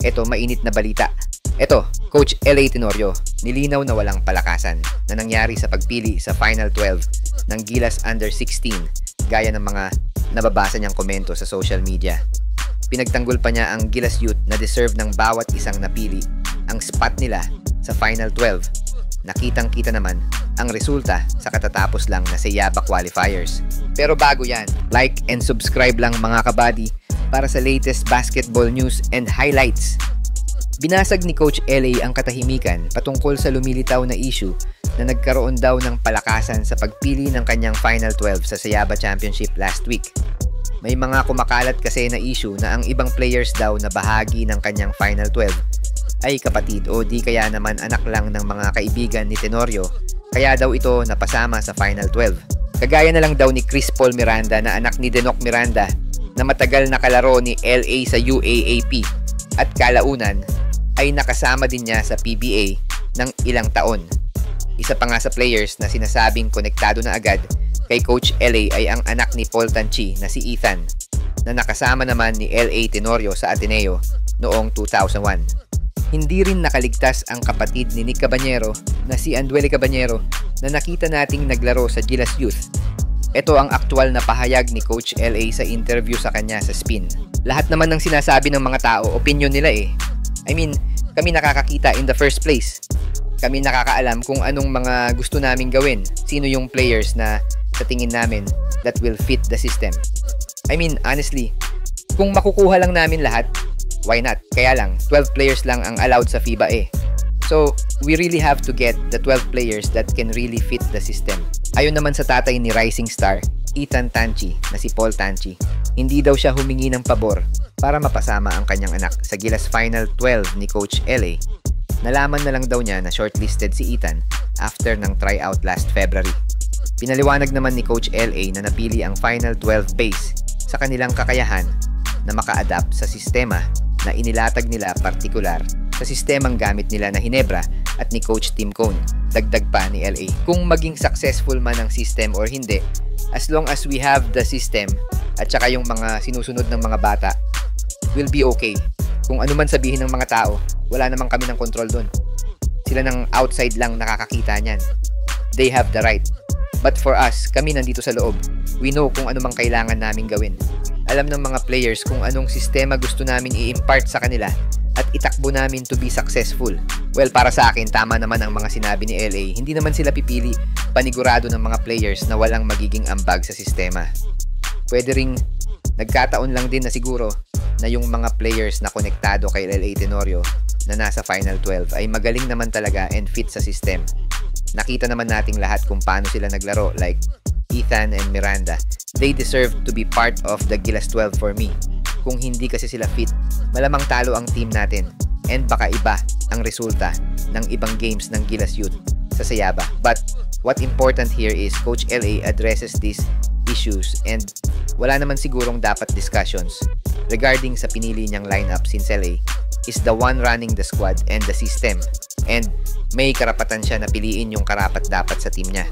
Ito, mainit na balita. Ito, Coach L.A. Tenorio, nilinaw na walang palakasan na nangyari sa pagpili sa Final 12 ng Gilas Under 16 gaya ng mga nababasa niyang komento sa social media. Pinagtanggol pa niya ang Gilas Youth na deserve ng bawat isang napili ang spot nila sa Final 12. Nakitang-kita naman ang resulta sa katatapos lang na Seyaba qualifiers. Pero bago yan, like and subscribe lang mga kabady para sa latest basketball news and highlights. Binasag ni Coach L.A. ang katahimikan patungkol sa lumilitaw na issue na nagkaroon daw ng palakasan sa pagpili ng kanyang Final 12 sa Seyaba Championship last week. May mga kumakalat kasi na issue na ang ibang players daw na bahagi ng kanyang Final 12 ay kapatid o di kaya naman anak lang ng mga kaibigan ni Tenorio, kaya daw ito napasama sa Final 12. Kagaya na lang daw ni Chris Paul Miranda na anak ni Denoc Miranda na matagal na kalaro ni LA sa UAAP at kalaunan ay nakasama din niya sa PBA ng ilang taon. Isa pa nga sa players na sinasabing konektado na agad kay Coach LA ay ang anak ni Paul Tanchi na si Ethan na nakasama naman ni LA Tenorio sa Ateneo noong 2001. Hindi rin nakaligtas ang kapatid ni Nick Cabañero na si Anduele Cabañero na nakita nating naglaro sa Gilas Youth. Ito ang aktual na pahayag ni Coach LA sa interview sa kanya sa Spin. Lahat naman ng sinasabi ng mga tao, opinion nila eh. I mean, kami nakakakita in the first place. Kami nakakaalam kung anong mga gusto naming gawin. Sino yung players na sa tingin namin that will fit the system. I mean, honestly, kung makukuha lang namin lahat, why not? Kaya lang, 12 players lang ang allowed sa FIBA eh. So, we really have to get the 12 players that can really fit the system. Ayon naman sa tatay ni Rising Star, Ethan Tanchi, na si Paul Tanchi, hindi daw siya humingi ng pabor para mapasama ang kanyang anak sa Gilas Final 12 ni Coach LA. Nalaman na lang daw niya na shortlisted si Ethan after ng tryout last February. Pinaliwanag naman ni Coach LA na napili ang Final 12 base sa kanilang kakayahan na maka-adapt sa sistema na inilatag nila partikular sa sistemang gamit nila na Hinebra at ni Coach Tim Cone. Dagdag pa ni LA, kung maging successful man ang system or hindi, as long as we have the system at saka yung mga sinusunod ng mga bata, will be okay. Kung ano man sabihin ng mga tao, wala namang kami ng control dun. Sila ng outside lang nakakakita niyan. They have the right. But for us, kami nandito sa loob, we know kung ano mang kailangan namin gawin. Alam ng mga players kung anong sistema gusto namin i-impart sa kanila at itakbo namin to be successful. Well, para sa akin, tama naman ang mga sinabi ni LA. Hindi naman sila pipili panigurado ng mga players na walang magiging ambag sa sistema. Pwede ring nagkataon lang din na siguro na yung mga players na konektado kay LA Tenorio na nasa Final 12 ay magaling naman talaga and fit sa system. Nakita naman nating lahat kung paano sila naglaro, like Ethan and Miranda. They deserve to be part of the Gilas 12 for me. Kung hindi kasi sila fit, malamang talo ang team natin and baka iba ang resulta ng ibang games ng Gilas Youth sa Seyaba. But what important here is Coach LA addresses these issues and wala naman sigurong dapat discussions regarding sa pinili niyang lineup since LA is the one running the squad and the system and may karapatan siya na piliin yung karapat-dapat sa team niya.